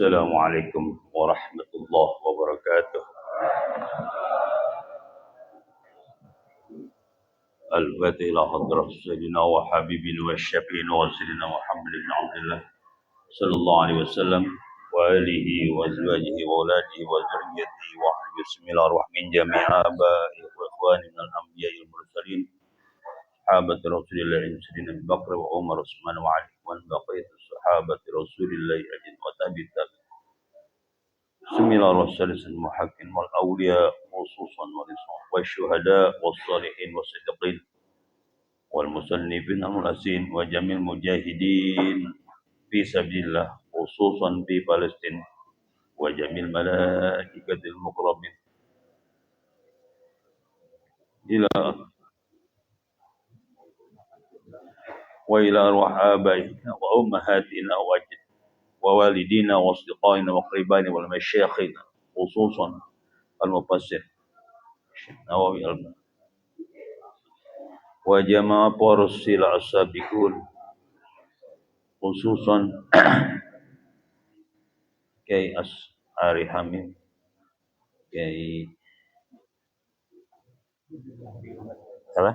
Assalamualaikum warahmatullahi wabarakatuh. Al-Fatihah ila hadrat Sayyidina wa Habibina wa Syafi'ina wa Sayyidina Muhammad ibn Abdullah sallallahu alaihi wasallam wa alihi wa azwajihi wa auladihi wa zurriyyatihi wa ahli bismillahirrahmanirrahim jami'a aba'i wa ikhwani minal anbiya'i wal mursalin sahabat Rasulillah Sayyidina Abu Bakar wa Umar Utsman wa Ali wa baqiyatu sahabat Rasulillah ajin wa tabi'in Bismillahirrahmanirrahim Muhakkin wal awliya khususan wal syuhada wal salihin wal siddiqin wal musannifin al mulasin wa jamil mujahidin fi sabilillah khususan di Palestin wa jamil malaikatil muqrabin ila wa ila arwah abaina wa ummahatina wa walidina wa asdiqaina wa qaribaina wal masyayikhina khususan al-mufassir Nawawi wa jama'a parasil as-sabiqun khususan Kiai Ari Hamid Kiai apa?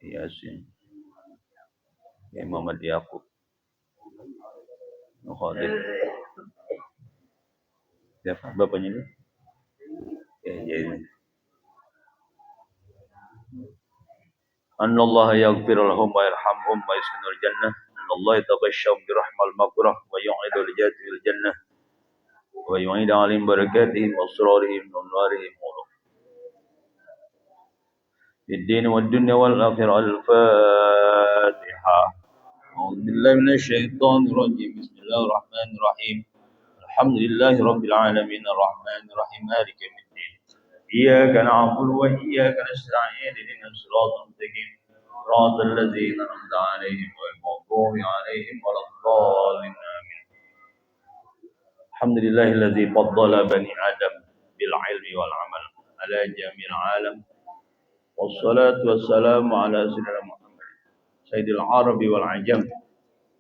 Yasin Kiai Muhammad Yaqub Khadir siapa bapaknya ini? Ya. Annallaha yaghfir lahum wa yarhamhum wa yaskinul jannah. Annallaha yataghashshahum birahmal maghfirah wa yu'idu al-jannah jannah wa yu'idu 'alaihim barakatihim wa asrarihim wa anwarihim fid din wad dunya wal akhirah. Al-Fatihah. A'udzu billahi minasy syaithanir rajim. Bismillahirrahmanirrahim. Alhamdulillahi rabbil alamin arrahmanir rahim maliki yaumiddin. Iyyaka na'budu wa iyyaka nasta'in ihdinas siratal mustaqim siratal ladzina an'amta 'alaihim ghairil maghdubi 'alaihim waladdallin amin. Alhamdulillahilladzi faddala bani Adam bil 'ilmi wal 'amal ala jami'il 'alam. Wassalatu wassalamu ala sayyidina Muhammad sayyidil arabi wal 'ajam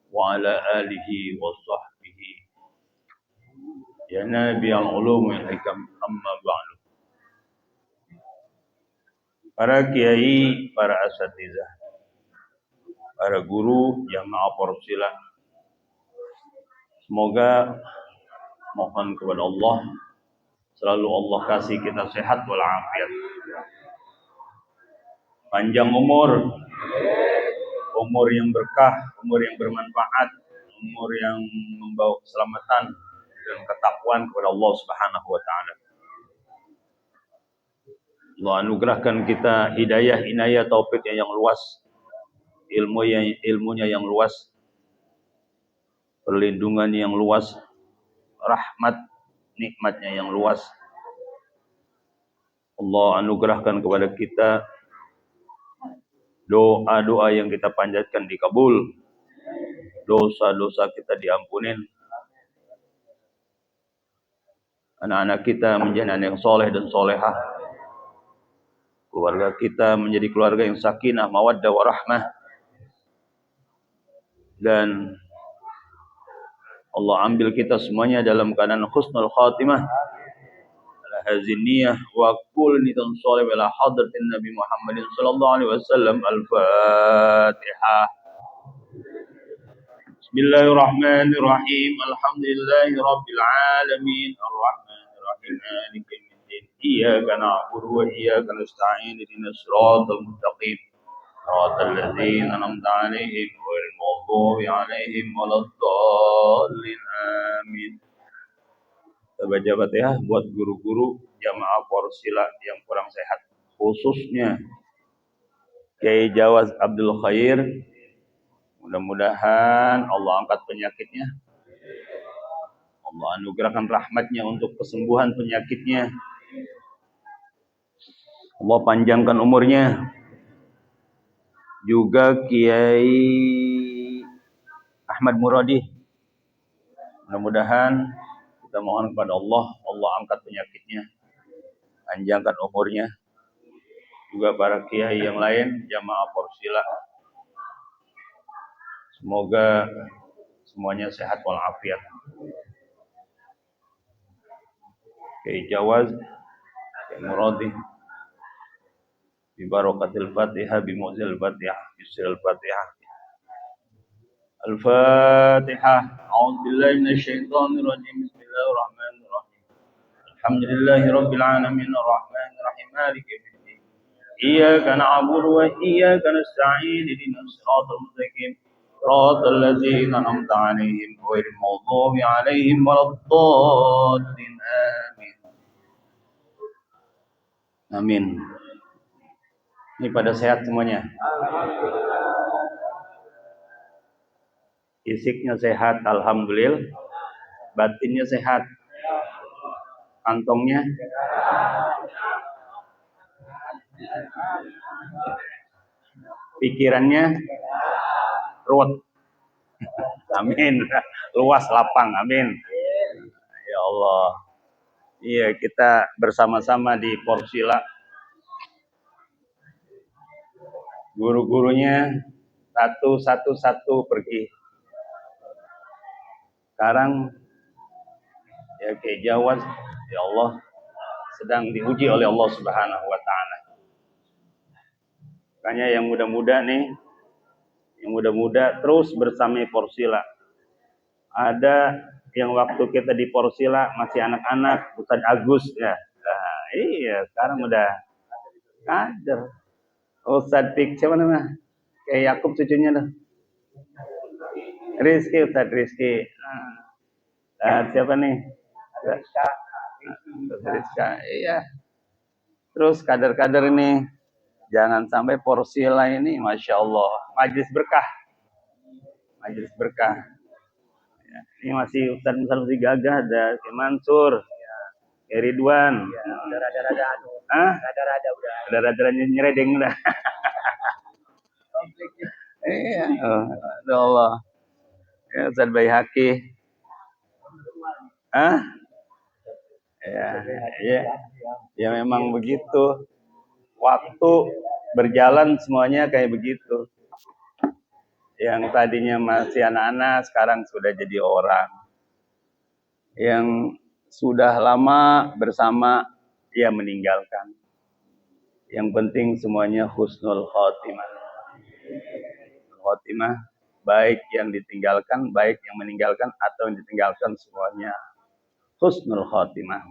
wa ala alihi wa sahbihi ya nabiyal ulum wal hikam amma ba'du. Para kiai, para asatizah, para guru jamaah Porsilah, semoga mohon kepada Allah selalu Allah kasih kita sehat walafiat, panjang umur yang berkah, umur yang bermanfaat, umur yang membawa keselamatan dan ketakwaan kepada Allah Subhanahu wa taala. Allah anugerahkan kita hidayah, inayah, taufik yang luas, ilmunya yang luas, perlindungan yang luas, rahmat, nikmatnya yang luas. Allah anugerahkan kepada kita doa-doa yang kita panjatkan dikabul, dosa-dosa kita diampunin, anak-anak kita menjadi anak yang soleh dan solehah, keluarga kita menjadi keluarga yang sakinah, mawaddah, warahmah, dan Allah ambil kita semuanya dalam keadaan husnul khatimah ala haziniyah wa kulli nitan sholih ila hadratin Nabi Muhammadin sallallahu alaihi wasallam. Al-Fatihah. Bismillahirrahmanirrahim. Alhamdulillahi rabbil alamin arrahmanir rahim maliki yaumiddin. Iyyaka na'budu wa iyyaka nasta'in ihdinas siratal mustaqim siratal ladzina an'amta 'alaihim ghairil maghdubi 'alaihim waladdallin amin. Kita baca Fatihah buat guru-guru jamaah Porsilah yang kurang sehat, khususnya Kiai Jawaz Abdul Khair. Mudah-mudahan Allah angkat penyakitnya. Allah anugerahkan rahmatnya untuk kesembuhan penyakitnya. Allah panjangkan umurnya. Juga Kiai Ahmad Muradi. Mudah-mudahan kita mohon kepada Allah, Allah angkat penyakitnya, panjangkan umurnya. Juga para kiai yang lain, jamaah Porsila. Semoga semuanya sehat walafiat. Kiai Jawaz, Kiai Muradi, bi barakatil Fatihah, bi mu'zil Fatihah, bisril Fatihah. Al-Fatihah. A'udzubillahi minasyaitonir rajim. Bismillahirrahmanirrahim. Alhamdulillahi rabbil alamin arrahmanir rahim maliki yaumiddin. Iyyaka na'budu wa iyyaka nasta'in. Ihdinas siratal mustaqim. Siratal ladzina an'amta 'alaihim ghairil maghdubi 'alaihim waladdallin. Amin. Amin. Ini pada sehat semuanya. Fisiknya sehat, alhamdulillah. Batinnya sehat. Kantongnya pikirannya ruwet. Amin. Luas lapang. Amin. Ya Allah. Iya, kita bersama-sama di Porsila. Guru-gurunya satu pergi. Sekarang ya Kiai Jawaz, ya Allah, sedang diuji oleh Allah Subhanahu wa taala. Makanya yang muda-muda nih, yang muda-muda terus bersama Porsila. Ada yang waktu kita di Porsila masih anak-anak, Ustaz Agus ya. Nah, iya, sekarang udah kader. Ustaz Pik, siapa namanya? Kayak Yakub cucunya tuh. Rizky, Ustaz Rizky. Siapa nih? Rizka. Iya. Terus kader-kader ini jangan sampai Porsila ini, masya Allah, majlis berkah. Majlis berkah. Ya, ini masih Ustaz masih gagah, ada si Mansur, ya, Ridwan. Ya, udah rada-rada rada-rada nyeredeng udah. Iya, Allah. Ya, Ustaz Baihaqi. Ya memang begitu. Waktu berjalan semuanya kayak begitu. Yang tadinya masih anak-anak sekarang sudah jadi orang. Yang sudah lama bersama dia meninggalkan. Yang penting semuanya husnul khotimah. Khotimah, baik yang ditinggalkan, baik yang meninggalkan atau yang ditinggalkan semuanya husnul khotimah.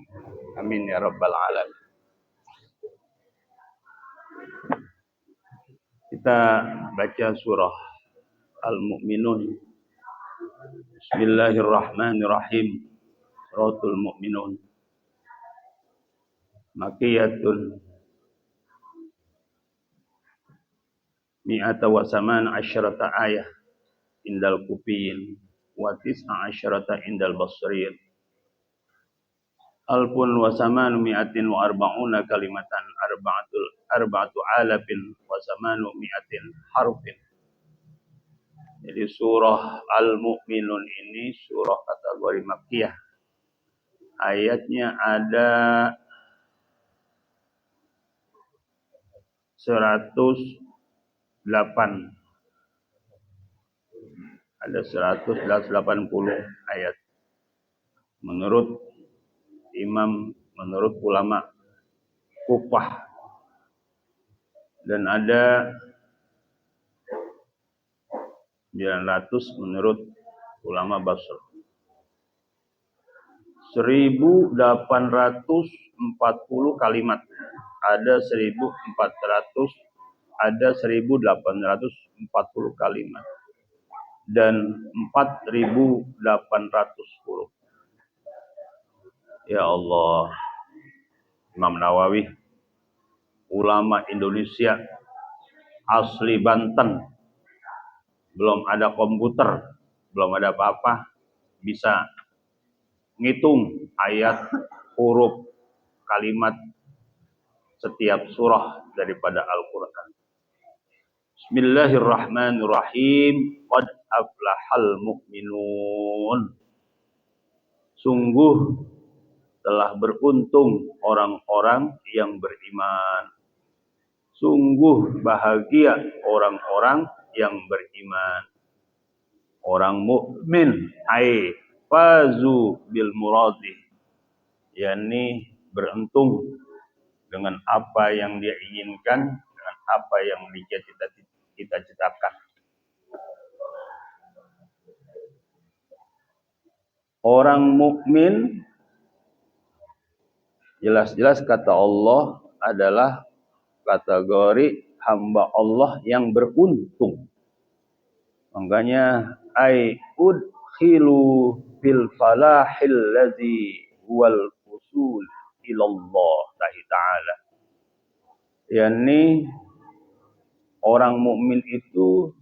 Amin ya rabbal alamin. Kita baca surah Al-Mu'minun. Bismillahirrahmanirrahim. Suratul Mu'minun. Makiyatun. Mi'ata wa saman asyarata ayah. Indal kufiyin. Wa tis'a asyarata indal basriyin. Alfun wa samanu mi'atin wa arba'una kalimatan. Arba'atu alafin wa samanu mi'atin harfin. Jadi surah Al-Mu'minun ini surah kategori Makkiyah. Ayatnya ada 108. Ada 180 ayat. Menurut ulama Kufah. Dan ada 900 menurut ulama Basra. 1840 kalimat. Ada 1400, ada 1840 kalimat. Dan 4810. Ya Allah. Imam Nawawi, ulama Indonesia, asli Banten. Belum ada komputer, belum ada apa-apa, bisa ngitung ayat, huruf, kalimat setiap surah daripada Al-Quran. Bismillahirrahmanirrahim. Qad aflahal mu'minun. Sungguh telah beruntung orang-orang yang beriman. Sungguh bahagia orang-orang yang beriman. Orang mukmin ai fazu bil muradi, yakni beruntung dengan apa yang dia inginkan, dengan apa yang dia cita-citakan. Orang mukmin jelas-jelas kata Allah adalah kategori hamba Allah yang beruntung. Makanya ai udkhilu bil falahil ladzi wal usul ila Allah Ta'ala. Yani orang mukmin itu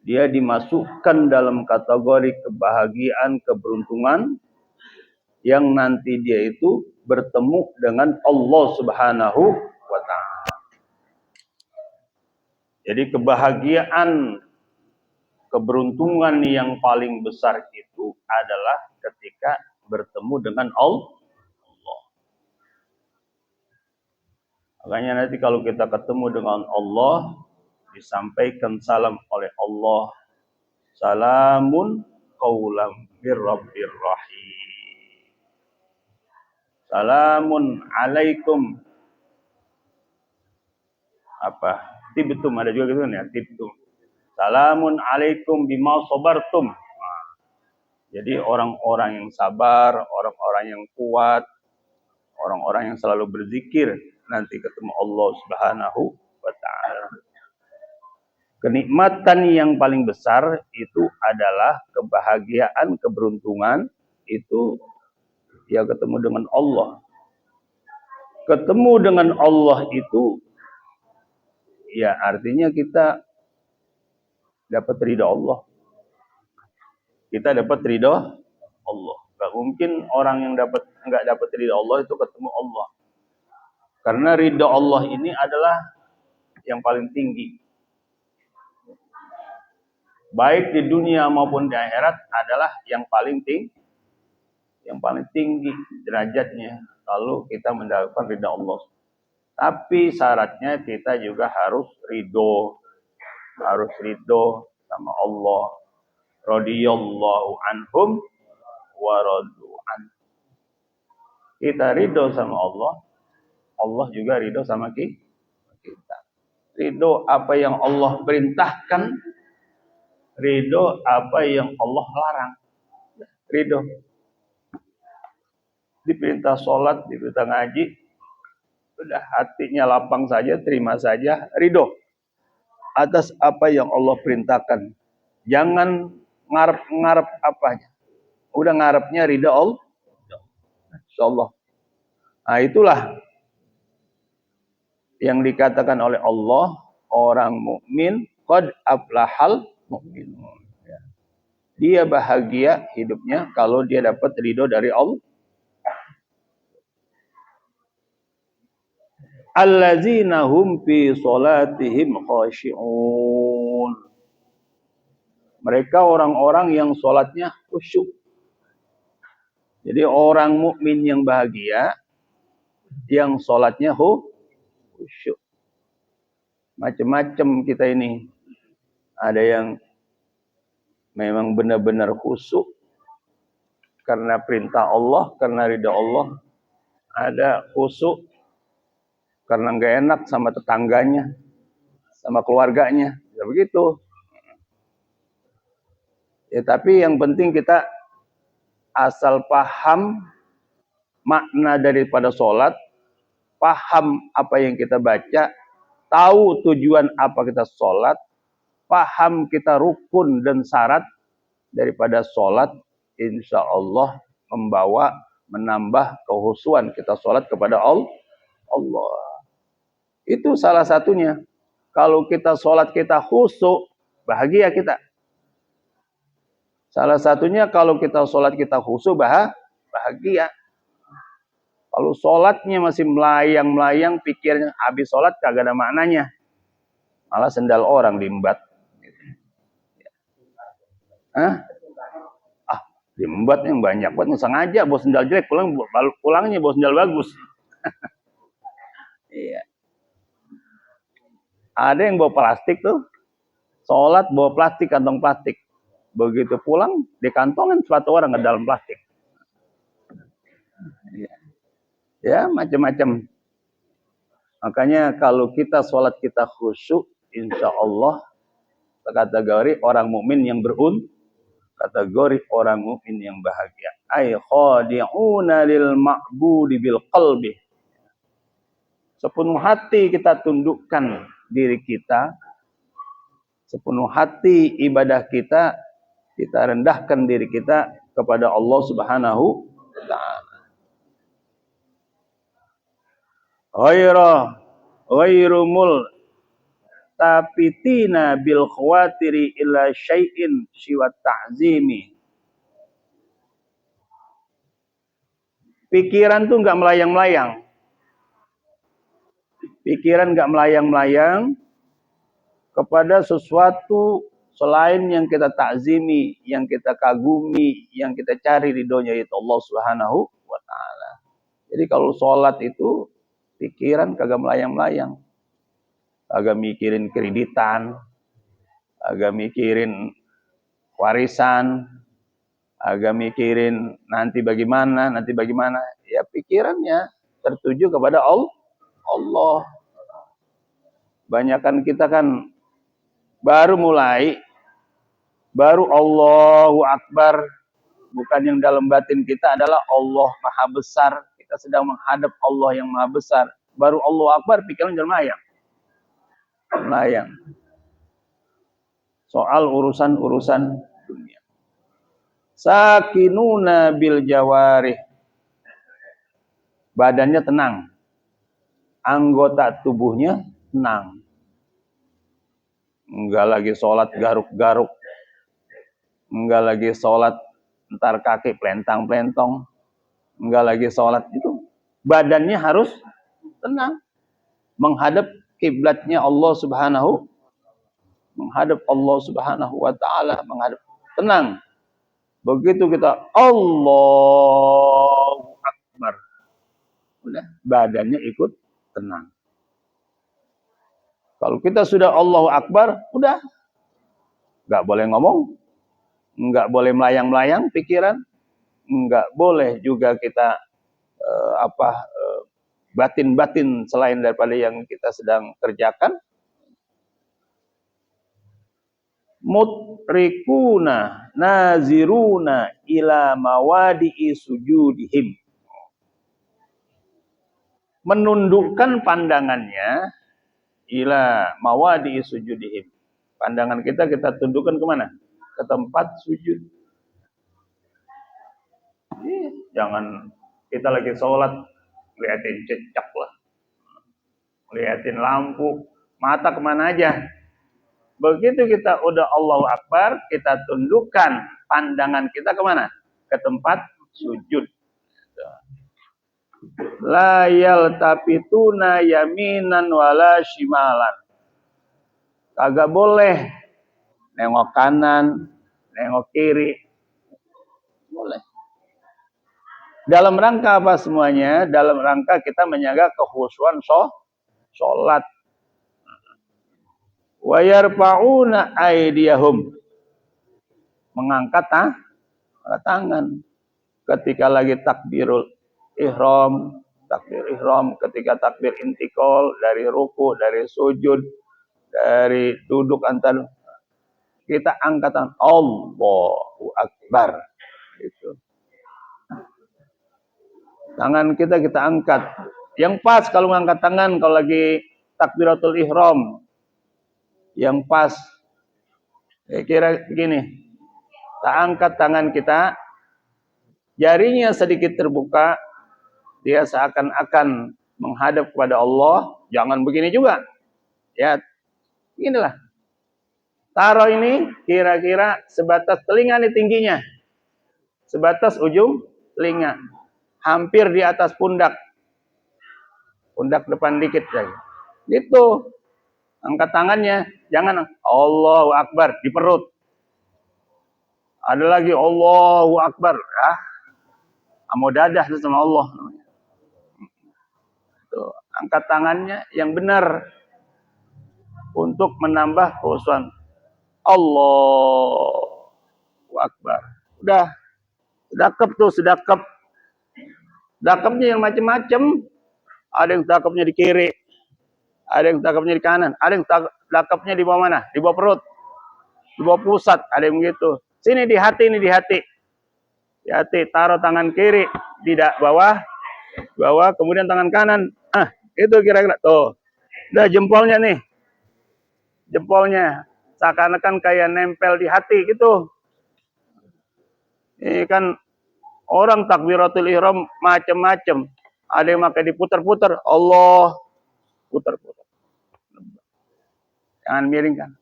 dia dimasukkan dalam kategori kebahagiaan, keberuntungan yang nanti dia itu bertemu dengan Allah Subhanahu wa Ta'ala. Jadi kebahagiaan, keberuntungan yang paling besar itu adalah ketika bertemu dengan Allah. Makanya nanti kalau kita ketemu dengan Allah, disampaikan salam oleh Allah. Salamun qaulam bir rabbir rahim. Salamun alaikum. Apa? Tibtum, ada juga gitu ya, tibtum. Salamun alaikum bima sabartum. Nah, jadi orang-orang yang sabar, orang-orang yang kuat, orang-orang yang selalu berzikir nanti ketemu Allah Subhanahu wa Ta'ala. Kenikmatan yang paling besar itu adalah kebahagiaan, keberuntungan itu ya ketemu dengan Allah. Ketemu dengan Allah itu ya artinya kita dapat ridha Allah. Kita dapat ridha Allah. Gak mungkin orang yang nggak dapat ridha Allah itu ketemu Allah. Karena ridha Allah ini adalah yang paling tinggi. Baik di dunia maupun di akhirat adalah yang paling tinggi. Yang paling tinggi derajatnya kalau kita mendapatkan ridha Allah. Tapi syaratnya kita juga harus ridho sama Allah. Radhiyallahu anhum wa radu an. Kita ridho sama Allah, Allah juga ridho sama kita. Ridho apa yang Allah perintahkan, ridho apa yang Allah larang. Ridho. Diperintah sholat, diperintah ngaji, udah hatinya lapang saja, terima saja, ridho atas apa yang Allah perintahkan. Jangan ngarep-ngarep apanya. Udah ngarepnya ridho Allah. Insyaallah. Nah, itulah yang dikatakan oleh Allah, orang mukmin qad aflahal mu'minun. Dia bahagia hidupnya kalau dia dapat ridho dari Allah. Allazina hum fi salatihim khashi'un. Mereka orang-orang yang salatnya khusyuk. Jadi orang mukmin yang bahagia, yang salatnya khusyuk. Macam-macam kita ini. Ada yang memang benar-benar khusyuk karena perintah Allah, karena ridha Allah. Ada khusyuk karena nggak enak sama tetangganya, sama keluarganya. Ya begitu. Ya, tapi yang penting kita asal paham makna daripada sholat, paham apa yang kita baca, tahu tujuan apa kita sholat, paham kita rukun dan syarat daripada sholat, insya Allah menambah kehusuan kita sholat kepada Allah. Itu salah satunya. Kalau kita sholat kita khusyuk, bahagia kita. Salah satunya kalau kita sholat kita khusyuk, bahagia. Kalau sholatnya masih melayang-melayang, pikirnya habis sholat kagak ada maknanya. Malah sendal orang diembat. Hah? Diembat yang banyak buat sengaja bawa sendal jelek, pulangnya bawa sendal bagus. Iya. Ada yang bawa plastik tuh, sholat bawa plastik, kantong plastik. Begitu pulang, dikantongin sepatu orang ke dalam plastik. Ya, macam-macam. Makanya kalau kita sholat kita khusyuk, insya Allah kategori orang mukmin yang kategori orang mukmin yang bahagia. Ay khadi'una lil ma'budi bil qalbi. Sepenuh hati kita tundukkan diri kita, sepenuh hati ibadah kita rendahkan diri kita kepada Allah Subhanahu wa taala. Ghairumul tapitina bil khawatiri ila syai'in siwa ta'zimi. Pikiran tuh enggak melayang-melayang. Pikiran enggak melayang-melayang kepada sesuatu selain yang kita takzimi, yang kita kagumi, yang kita cari ridhonya itu Allah Subhanahu wa taala. Jadi kalau sholat itu pikiran kagak melayang-melayang. Agak mikirin kreditan, agak mikirin warisan, agak mikirin nanti bagaimana. Ya pikirannya tertuju kepada Allah. Banyakan kita kan baru Allahu Akbar, bukan yang dalam batin kita adalah Allah Maha Besar. Kita sedang menghadap Allah yang Maha Besar. Baru Allahu Akbar, pikiran jangan melayang. Soal urusan dunia. Sakinuna bil jawarih. Badannya tenang. Anggota tubuhnya tenang. Enggak lagi sholat garuk-garuk. Enggak lagi sholat ntar kaki pelentang-pelentong. Enggak lagi sholat itu. Badannya harus tenang. Menghadap kiblatnya Allah Subhanahu. Menghadap Allah Subhanahu wa taala, menghadap tenang. Begitu kita Allahu Akbar. Udah, badannya ikut tenang. Kalau kita sudah Allahu Akbar, udah. Enggak boleh ngomong, enggak boleh melayang-melayang pikiran, enggak boleh juga kita batin-batin selain daripada yang kita sedang kerjakan. Mutrikuna naziruna ila mawadi'i sujudihim. Menundukkan pandangannya ila mawadi'i sujudihim. Pandangan kita tundukkan kemana? Ke tempat sujud. Jangan kita lagi sholat liatin cecak lah, liatin lampu, mata kemana aja. Begitu kita udah Allahu Akbar, kita tundukkan pandangan kita kemana? Ke tempat sujud. La yaltafituna yaminan wala shimalan. Kagak boleh nengok kanan, nengok kiri. Boleh. Dalam rangka apa semuanya? Dalam rangka kita menjaga kekhusyuan sholat. Wa yarfa'una aydiyahum. Mengangkat tangan ketika lagi takbir ihram, ketika takbir intikal, dari ruku, dari sujud, dari duduk antar, kita angkat tangan Allahu Akbar. Gitu. Tangan kita angkat. Yang pas kalau ngangkat tangan kalau lagi takbiratul ihram. Yang pas, kira gini, kita angkat tangan kita, jarinya sedikit terbuka, dia seakan-akan menghadap kepada Allah. Jangan begini juga, ya, Inilah. Taruh ini kira-kira sebatas telinga nih tingginya. Sebatas ujung telinga. Hampir di atas pundak. Pundak depan dikit lagi. Gitu. Angkat tangannya. Jangan Allahu Akbar di perut. Ada lagi Allahu Akbar. Ah, mau dadah sama Allah. Tuh, angkat tangannya yang benar untuk menambah khusyuan. Allahu Akbar. Udah, sedekap tuh, sedekap. Sedekapnya yang macam-macam. Ada yang sedekapnya di kiri, ada yang sedekapnya di kanan, ada yang sedekapnya di bawah mana? Di bawah perut, di bawah pusat, ada yang begitu. Sini di hati, ini di hati. Di hati, taruh tangan kiri di bawah, kemudian tangan kanan. Ah, itu kira-kira tuh. Udah jempolnya nih. Jempolnya seakan-akan kayak nempel di hati gitu. Ini kan orang takbiratul ihram macam-macam. Ada yang pakai diputar-putar, Allah putar-putar. Jangan miringkan.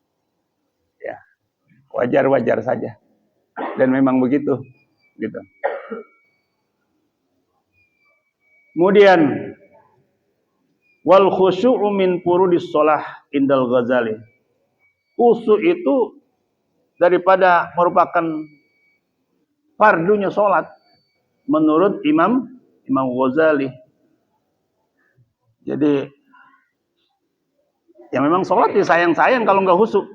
Ya, wajar-wajar saja. Dan memang begitu, gitu. Kemudian wal khusyu'u min furudis shalah indal Ghazali. Khusyuk itu daripada merupakan fardunya sholat menurut Imam Ghazali. Jadi ya memang sholat ya sayang-sayang kalau nggak khusyuk.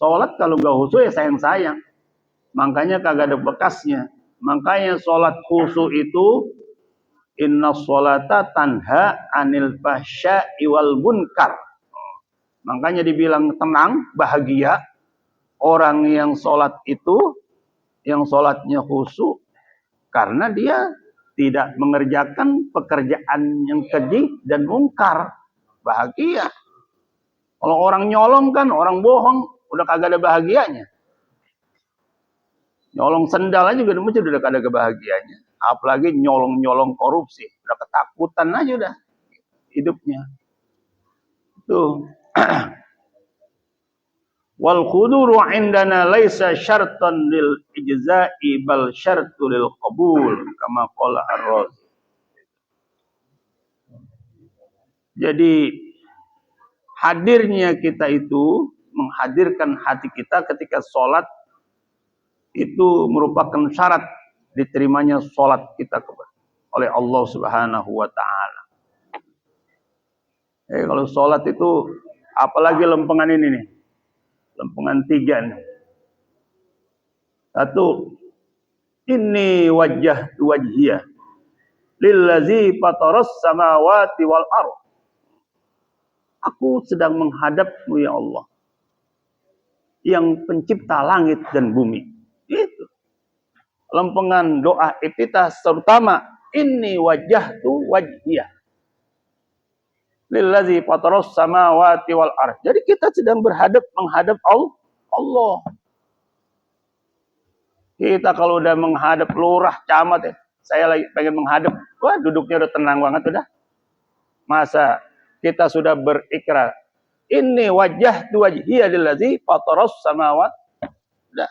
Sholat kalau nggak khusyuk ya sayang-sayang. Makanya kagak ada bekasnya. Makanya sholat khusyuk itu inna sholata tanha anil fahsya'i wal munkar. Makanya dibilang tenang, bahagia. Orang yang sholat itu, yang sholatnya khusyuk, karena dia tidak mengerjakan pekerjaan yang keji dan mungkar. Bahagia. Kalau orang nyolong kan, orang bohong, udah kagak ada bahagianya. Nyolong sendal aja juga udah kagak ada kebahagiaannya. Apalagi nyolong-nyolong korupsi. Udah ketakutan aja udah hidupnya. Tuh. Wal khuduru indana laisa syartan lil ijza'i bal syartu lil qabul kama qala Ar-Razi. Jadi hadirnya kita itu menghadirkan hati kita ketika sholat itu merupakan syarat diterimanya sholat kita oleh Allah Subhanahu wa ta'ala. Kalau sholat itu apalagi lempengan ini nih. Lempengan 3 nih. 1. Inni wajjahtu wajhiya lillazi fataras samawati wal ardh. Aku sedang menghadapmu ya Allah, yang pencipta langit dan bumi. Itu lempengan doa iftitah terutama inni wajjahtu wajhiya lillazi fataras samawati wal ardh. Jadi kita sedang menghadap Allah. Kita kalau udah menghadap lurah, camat ya, saya lagi pengen menghadap, wah duduknya udah tenang banget udah. Masa kita sudah berikrar, inni wajjahtu wajhiya lillazi fataras samawati. Udah.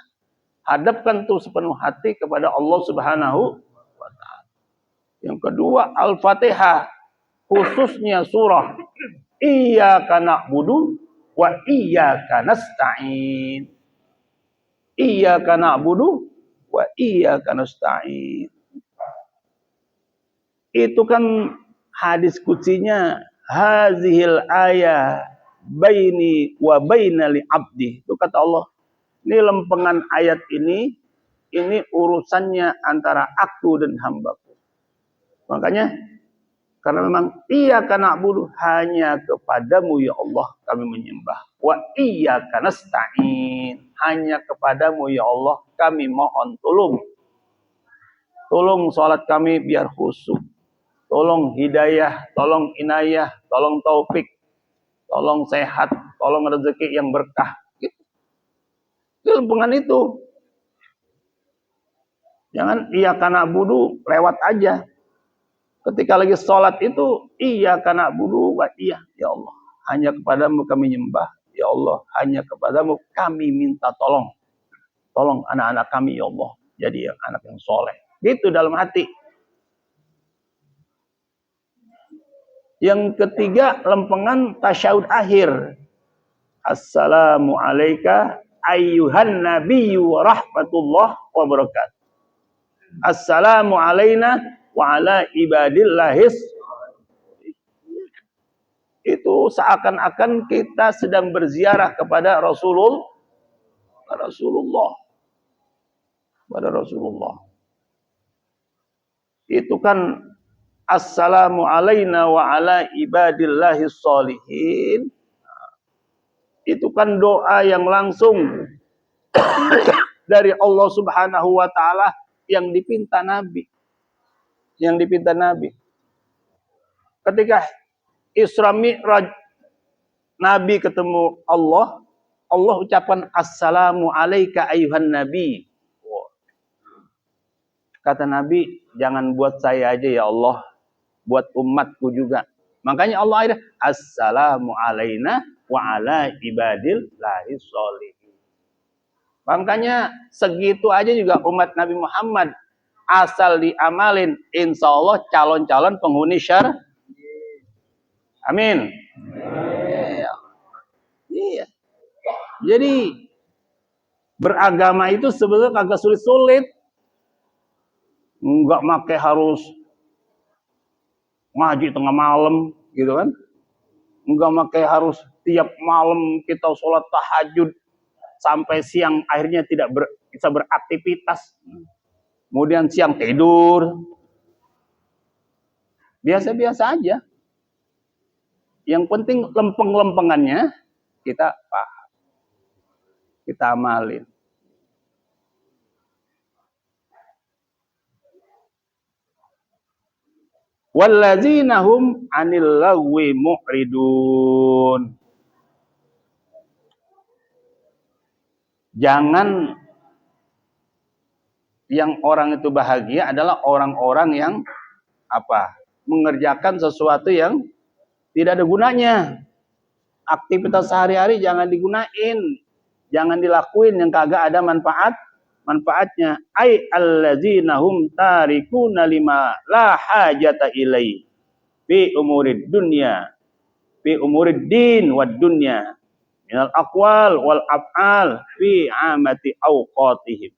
Hadapkan tuh sepenuh hati kepada Allah Subhanahu wa ta'ala. Yang kedua, Al-Fatihah. Khususnya surah Iyyaka na'budu wa iyyaka nasta'in. Iyyaka na'budu wa iyyaka nasta'in. Itu kan hadis kutsinya, hazihil ayah baini wa baina li abdi. Itu kata Allah. Ini lempengan ayat ini urusannya antara aku dan hambaku. Makanya karena memang iyyaka na'budu, hanya kepadamu ya Allah kami menyembah. Wa iyyaka nasta'in, hanya kepadamu ya Allah kami mohon tolong. Tolong salat kami biar khusyuk. Tolong hidayah, tolong inayah, tolong taufik, tolong sehat, tolong rezeki yang berkah. Gitu. Itu lempengan itu. Jangan iyyaka na'budu lewat aja. Ketika lagi sholat itu, iyyaka na'budu wa iya, ya Allah. hanya kepadamu kami nyembah. Ya Allah, hanya kepadamu kami minta tolong. Tolong anak-anak kami, ya Allah. Jadi anak yang soleh. Gitu dalam hati. Yang ketiga, lempengan tasyahud akhir. Assalamu alayka ayyuhan nabiyyu wa rahmatullah wa barakatuh. Assalamu alayna wa ala ibadillahis. Itu seakan-akan kita sedang berziarah kepada Rasulullah. Pada Rasulullah. Itu kan assalamu alayna wa ala ibadillahis sholihin. Itu kan doa yang langsung dari Allah Subhanahu wa taala yang dipinta Nabi. Ketika Isra Mi'raj Nabi ketemu Allah, Allah ucapkan assalamu alayka ayyuhan nabi. Kata Nabi, jangan buat saya aja ya Allah, buat umatku juga. Makanya Allah akhirnya assalamu alayna wa ala ibadillahis sholihin. Makanya segitu aja juga umat Nabi Muhammad asal diamalin, insya Allah calon-calon penghuni syarga. Amin. Iya. Jadi beragama itu sebenarnya agak sulit-sulit. Enggak pakai harus ngaji tengah malam gitu kan. Enggak pakai harus tiap malam kita sholat tahajud sampai siang akhirnya tidak bisa beraktivitas. Kemudian siang tidur. Biasa-biasa aja. Yang penting lempeng-lempengannya kita paham. Kita amalin. Wallazina hum 'anil lagwi mu'ridun. Jangan yang orang itu bahagia adalah orang-orang yang mengerjakan sesuatu yang tidak ada gunanya. Aktivitas sehari-hari jangan digunain. Jangan dilakuin yang kagak ada manfaatnya. Ai allazina hum tarikuna lima la hajata ilai fi umurid dunya fi umurid din wad dunya minal aqwal wal af'al fi amati awqatihim.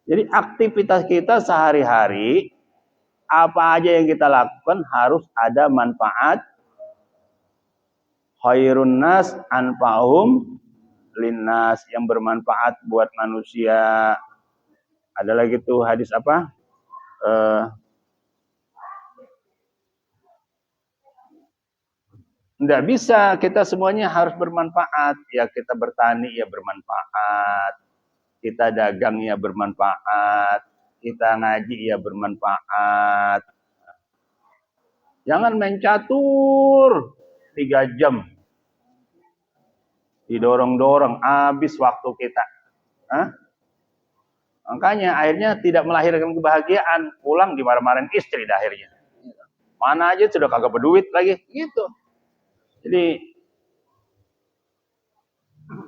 Jadi aktivitas kita sehari-hari apa aja yang kita lakukan harus ada manfaat. Khairun nas anfa'hum linnas, yang bermanfaat buat manusia. Ada lagi tuh hadis apa? Enggak bisa kita semuanya harus bermanfaat. Ya kita bertani ya bermanfaat. Kita dagang ya bermanfaat. Kita ngaji ya bermanfaat. Jangan main catur 3 jam. Didorong-dorong, habis waktu kita. Makanya akhirnya tidak melahirkan kebahagiaan. Pulang dimarah-marahin istri dah akhirnya. Mana aja sudah kagak berduit lagi. Gitu. Jadi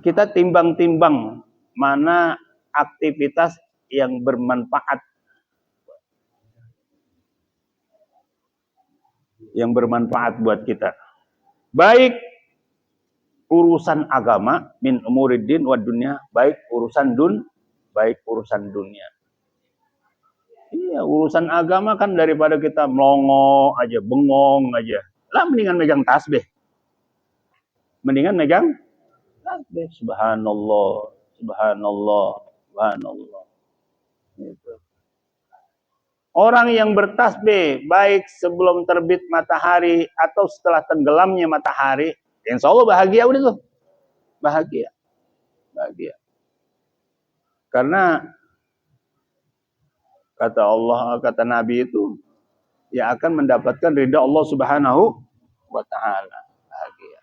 kita timbang-timbang mana aktivitas yang bermanfaat. Yang bermanfaat buat kita. Baik urusan agama min umuriddin wa dunya, baik urusan dunia. Iya, urusan agama kan daripada kita melongo aja, bengong aja. Lah mendingan megang tasbih. Subhanallah. Gitu. Orang yang bertasbih baik sebelum terbit matahari atau setelah tenggelamnya matahari, insya Allah bahagia udah tuh. Bahagia. Karena kata Allah, kata Nabi itu yang akan mendapatkan ridha Allah Subhanahu wa taala. Bahagia.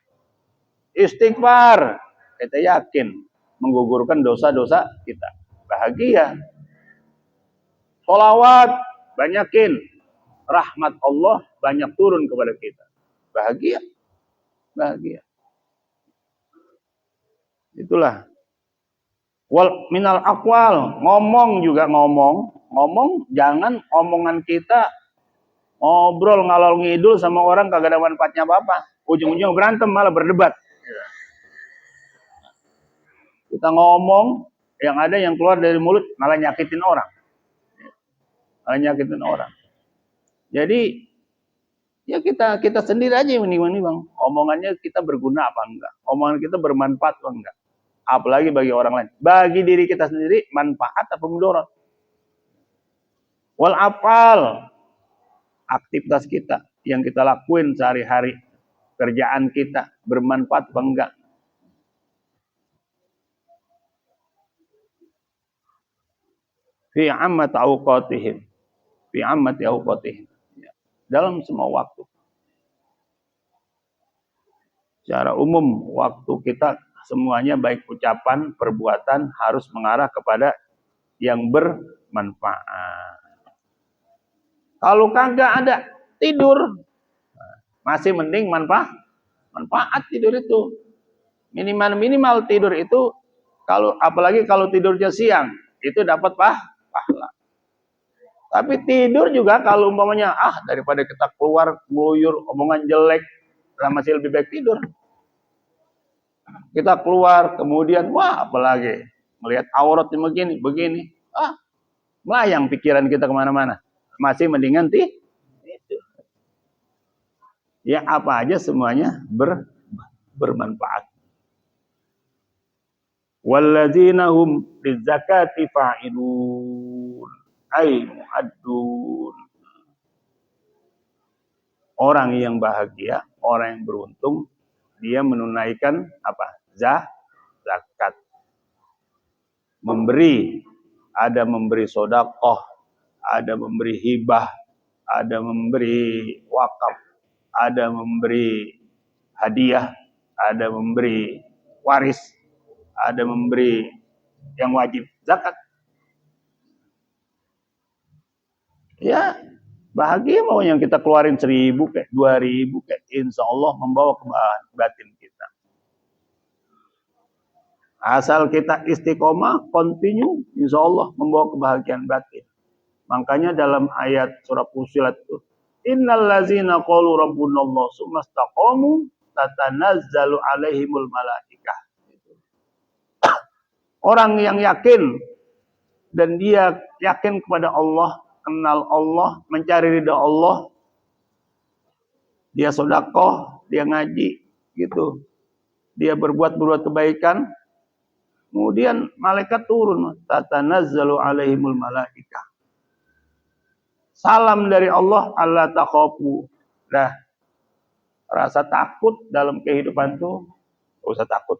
Istighfar, kita yakin menggugurkan dosa-dosa kita. Bahagia. Sholawat, banyakin. Rahmat Allah banyak turun kepada kita. Bahagia. bahagia. Itulah. Wal minal aqwal, ngomong juga ngomong jangan omongan kita ngobrol ngalor ngidul sama orang kagak ada manfaatnya apa-apa. Ujung-ujungnya berantem malah berdebat. Kita ngomong yang ada yang keluar dari mulut malah nyakitin orang. Jadi ya kita sendiri aja yang menimbang Bang. Omongannya kita berguna apa enggak? Omongan kita bermanfaat apa enggak? Apalagi bagi orang lain. Bagi diri kita sendiri manfaat apa mudarat? Wal afal, aktivitas kita yang kita lakuin sehari-hari, kerjaan kita bermanfaat apa enggak? Fi ammati awqatihim. Dalam semua waktu. Secara umum waktu kita semuanya baik ucapan, perbuatan harus mengarah kepada yang bermanfaat. Kalau kagak ada tidur, masih mending manfaat tidur itu. Minimal tidur itu apalagi kalau tidurnya siang, itu dapat pahala. Tapi tidur juga kalau umpamanya daripada kita keluar ngeluyur omongan jelek, masih lebih baik tidur. Kita keluar kemudian apalagi melihat auratnya begini, melayang pikiran kita kemana-mana. Masih mendingan tidur. Ya apa aja semuanya bermanfaat. Walladzina hum lizakati fa'ilun ay mu'addun. Orang yang bahagia, orang yang beruntung, dia menunaikan apa? Zakat. Memberi, ada memberi sedekah, ada memberi hibah, ada memberi wakaf, ada memberi hadiah, ada memberi waris, ada memberi yang wajib zakat. Ya, bahagia mau yang kita keluarin 1.000 kayak 2.000 kayak insya Allah membawa kebahagiaan batin kita. Asal kita istiqomah, continue, insya Allah membawa kebahagiaan batin. Makanya dalam ayat surah Fussilat itu, innal ladzina qalu rabbunallah tsumma istaqamu tatanazzalu alaihimul malaikah. Orang yang yakin dan dia yakin kepada Allah, kenal Allah, mencari ridha Allah, dia sedekah, dia ngaji, gitu. Dia berbuat kebaikan, kemudian malaikat turun, tatanazzalu alaihimul malaikah. Salam dari Allah, Allah takhafu. Nah, rasa takut dalam kehidupan itu, gak usah takut.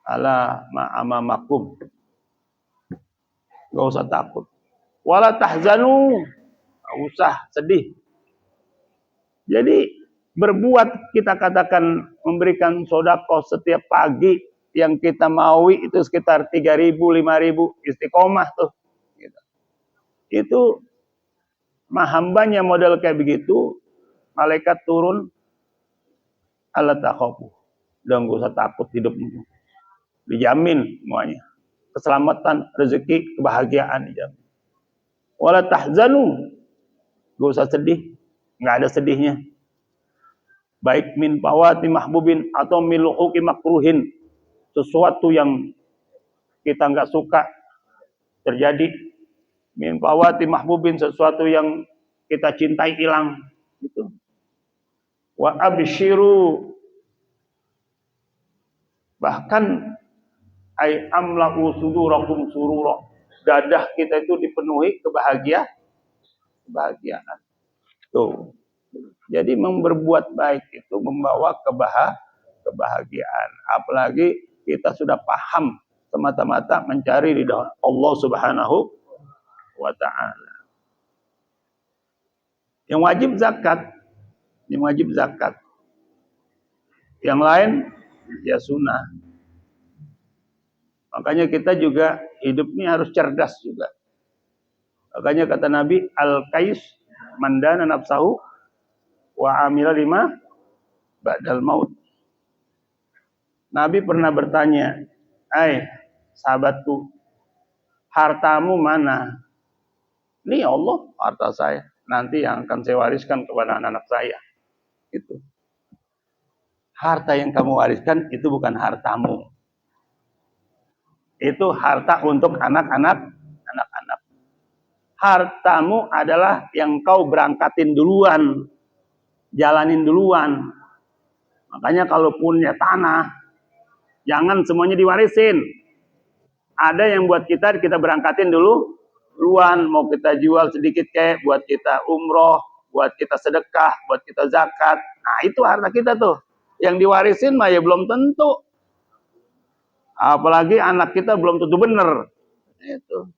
Ala ma'amamakum. Gak usah takut. Wala tahzanu. Gak usah sedih. Jadi, berbuat kita katakan memberikan sedekah setiap pagi yang kita maui itu sekitar 3.000, 5.000 istiqomah tuh. Itu hambanya model kayak begitu, malaikat turun, Allah takhafu. Dan gak usah takut hidupmu. Dijamin semuanya. Keselamatan, rezeki, kebahagiaan dijamin. Wala tahzanu. Gak usah sedih. Gak ada sedihnya. Baik min fawati mahbubin atau min luhuki makruhin. Sesuatu yang kita gak suka terjadi. Min fawati mahbubin, sesuatu yang kita cintai hilang. Itu. Wa abshiru. Bahkan ay amla'u sudurakum surura. Dadah kita itu dipenuhi kebahagiaan. Tuh. Jadi berbuat baik itu membawa kebahagiaan. Apalagi kita sudah paham semata-mata mencari ridha Allah Subhanahu wa ta'ala. Yang wajib zakat. Yang lain ya sunnah. Makanya kita juga hidup ini harus cerdas juga. Makanya kata Nabi, al-qais mandana nafsahu wa amila lima ba'dal maut. Nabi pernah bertanya, sahabatku, hartamu mana? Ini Allah, harta saya. Nanti yang akan saya wariskan kepada anak-anak saya. Itu. Harta yang kamu wariskan itu bukan hartamu. Itu harta untuk anak-anak. Hartamu adalah yang kau berangkatin duluan. Jalanin duluan. Makanya kalau punya tanah, jangan semuanya diwarisin. Ada yang buat kita berangkatin duluan. Mau kita jual sedikit kayak buat kita umroh, buat kita sedekah, buat kita zakat. Nah itu harta kita tuh. Yang diwarisin mah ya belum tentu. Apalagi anak kita belum tentu benar. Itu.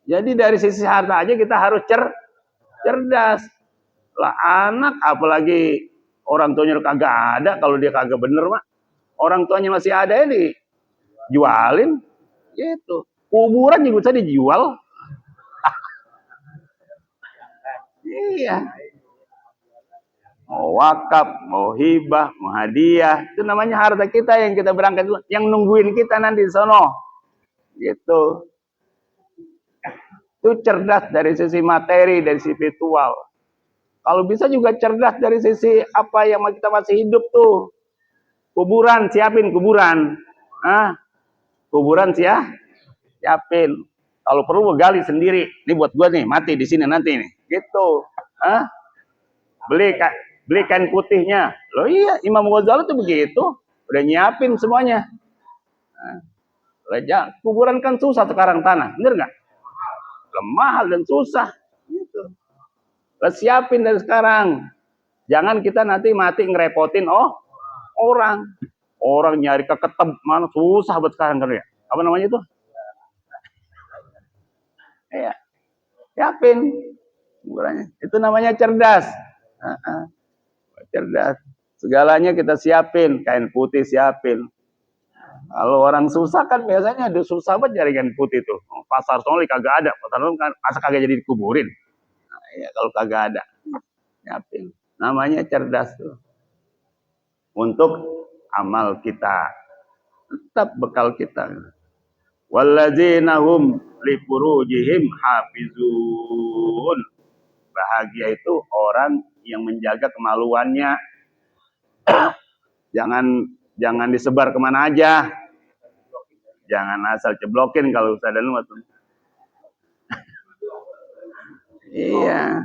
Jadi dari sisi harta aja kita harus cerdas. Lah anak apalagi orang tuanya kagak ada, kalau dia kagak bener mah. Orang tuanya masih ada ya dijualin. Gitu. Kuburan juga bisa dijual. Iya. Mau wakaf, mau hibah, mau hadiah. Itu namanya harta kita yang kita berangkat dulu. Yang nungguin kita nanti di sono. Gitu. Itu cerdas dari sisi materi, dari sisi spiritual. Kalau bisa juga cerdas dari sisi apa yang kita masih hidup tuh. Kuburan, siapin kuburan. Kuburan siapin. Kalau perlu gali sendiri. Ini buat gua nih, mati di sini nanti nih. Gitu. Beli kain putihnya. Loh iya, Imam Ghazali tuh begitu. Udah nyiapin semuanya. Kuburan kan susah sekarang tanah. Bener nggak? Mahal dan susah. Gitu. Siapin dari sekarang. Jangan kita nanti mati ngerepotin orang. Orang nyari keketem mana susah buat sekarang kan ya. Apa namanya itu? Iya. Siapin. Itu namanya cerdas. Cerdas. Segalanya kita siapin. Kain putih siapin. Kalau orang susah kan biasanya ada susah banget cari kain putih tuh. Pasar soalnya kagak ada. Pasar kan masa kagak jadi dikuburin. Nah, ya, kalau kagak ada. Siapin. Namanya cerdas tuh. Untuk amal kita. Tetap bekal kita. Walladzina hum li furujihim hafizun. Bahagia itu orang yang menjaga kemaluannya. Jangan disebar kemana aja. Jangan asal ceblokin kalau usah dan luat. Iya.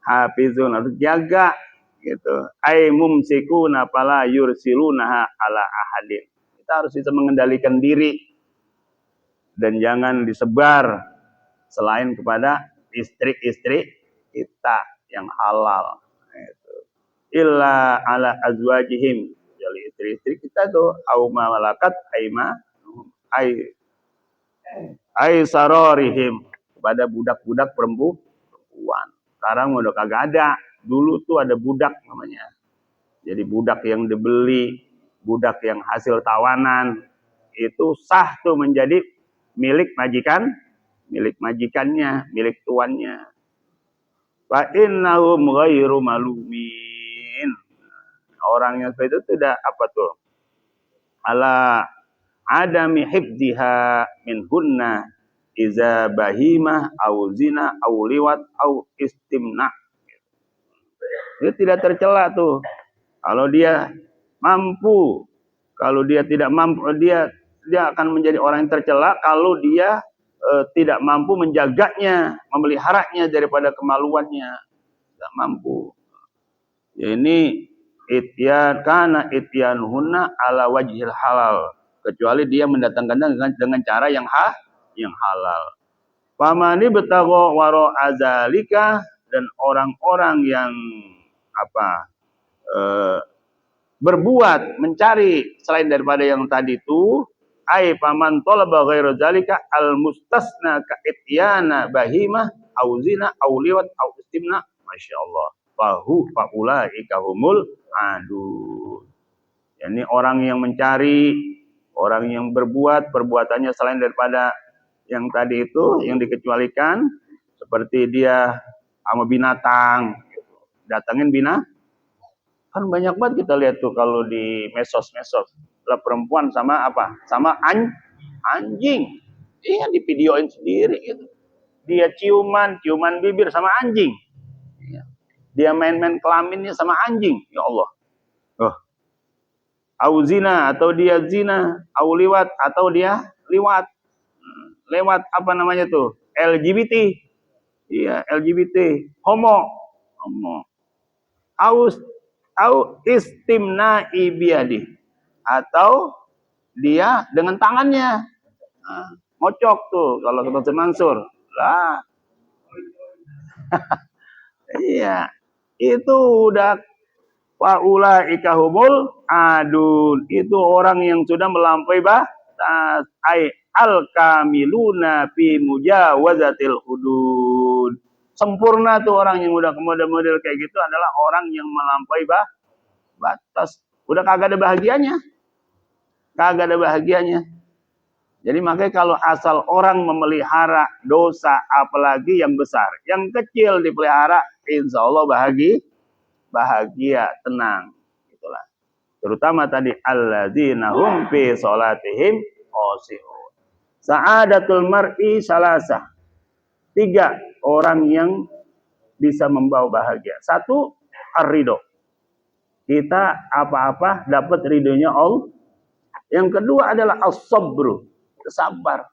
Hafizun harus jaga gitu. Ai mumsikuna fala yursilunaha ala ahadin. Kita harus bisa mengendalikan diri dan jangan disebar selain kepada istri-istri kita yang halal. Gitu. Illa ala azwajihim. Jadi istri-istri kita tuh au ma malakat ai sarorihim kepada budak-budak perempuan. Sekarang udah kagak ada. Dulu tuh ada budak namanya. Jadi budak yang dibeli, budak yang hasil tawanan itu sah tuh menjadi milik majikannya, milik tuannya. Fa innahum ghairu malumin. Orang yang seperti itu tidak apa tuh? Ala adami hifdziha min hunna iza bahimah au zina au liwat au istimna. Dia tidak tercela tuh. Kalau dia mampu, kalau dia tidak mampu, dia akan menjadi orang yang tercela kalau dia tidak mampu menjaganya, memeliharanya daripada kemaluannya. Tidak mampu. Ya, ini ityan hunna ala wajhil halal. Kecuali dia mendatangkan dengan cara yang halal. Pamani betago waro azalika, dan orang-orang yang berbuat mencari selain daripada yang tadi itu, ai paman talaba ghairu zalika al mustasna ka ityana bahimah au zina au liwat au istimna, masyaallah, faulaika humul adun. Yani orang yang mencari, orang yang berbuat perbuatannya selain daripada yang tadi itu, yang dikecualikan, seperti dia sama binatang, datangin Kan banyak banget kita lihat tuh kalau di mesos-mesos. Lah perempuan sama apa? Sama anjing. Iya, di videoin sendiri gitu. Dia ciuman bibir sama anjing. Iya. Dia main-main kelaminnya sama anjing. Ya Allah. Oh. Au zina atau dia zina, au liwat atau dia liwat. Lewat apa namanya tuh? LGBT. Iya, LGBT. Homo. Au istimna ibiadi. Atau dia dengan tangannya. Nah, ngocok tuh kalau kata Mansur. Lah. Iya. Itu udah faulaika humul adun. Itu orang yang sudah melampaui batas. Ai al-kamiluna fi mujawazatil hudud. Sempurna tuh orang yang udah model-model kayak gitu adalah orang yang melampaui batas. Udah kagak ada bahagianya. Kagak ada bahagianya. Jadi makanya kalau asal orang memelihara dosa apalagi yang besar, yang kecil dipelihara, insya Allah bahagia, tenang. Itulah. Terutama tadi alladzina hum fi sholatihim khashi'un. Sa'adatul mar'i salasah. 3 orang yang bisa membawa bahagia. 1, ar-ridho. Kita apa-apa dapat ridhonya Allah. Yang kedua adalah as-sabru. Sabar.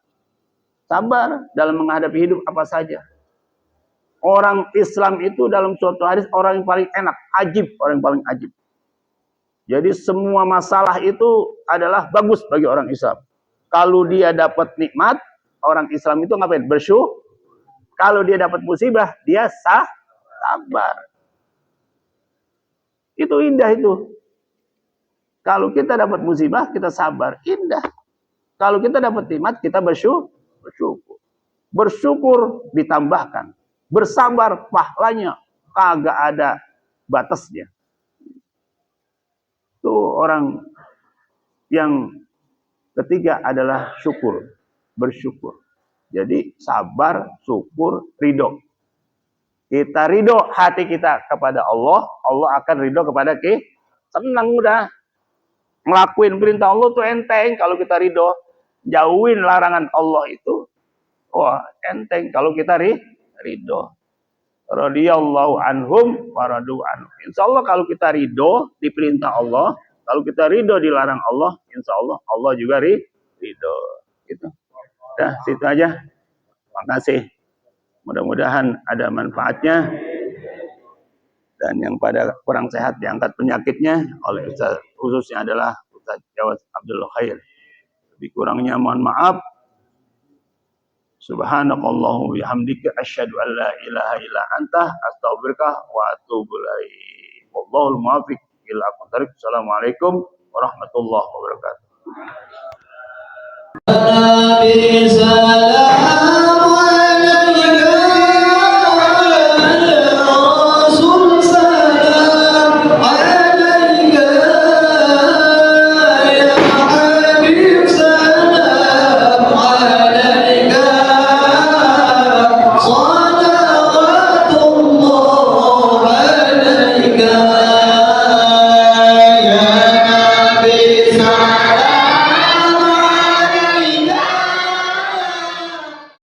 Sabar dalam menghadapi hidup apa saja. Orang Islam itu dalam suatu hadis orang yang paling enak, ajib, orang yang paling ajib. Jadi semua masalah itu adalah bagus bagi orang Islam. Kalau dia dapat nikmat, orang Islam itu ngapain? Bersyukur. Kalau dia dapat musibah, dia sabar. Itu indah itu. Kalau kita dapat musibah, kita sabar. Indah. Kalau kita dapat nikmat, kita bersyukur. Bersyukur ditambahkan. Bersabar pahalanya kagak ada batasnya. Itu orang yang ketiga adalah syukur. Bersyukur. Jadi sabar, syukur, ridho. Kita ridho hati kita kepada Allah, Allah akan ridho kepada kita. Senang udah. Ngelakuin perintah Allah tuh enteng kalau kita ridho. Jauhin larangan Allah itu, wah enteng kalau kita ridho. Radhiyallahu anhum wa radu anhu. Insyaallah kalau kita ridho di perintah Allah, kalau kita ridho dilarang Allah, insyaallah Allah juga ridho. Gitu. Dah, situ aja. Makasih. Mudah-mudahan ada manfaatnya. Dan yang pada kurang sehat diangkat penyakitnya oleh Ustaz, khususnya adalah Ustaz Jawad Abdul Khair. Lebih kurangnya mohon maaf. Subhanakallahumma bihamdika asyhadu an la ilaha illa anta astaghfiruka wa atubu ilaik. Wallahul muwaffiq ila aqwamit. Assalamualaikum warahmatullahi wabarakatuh.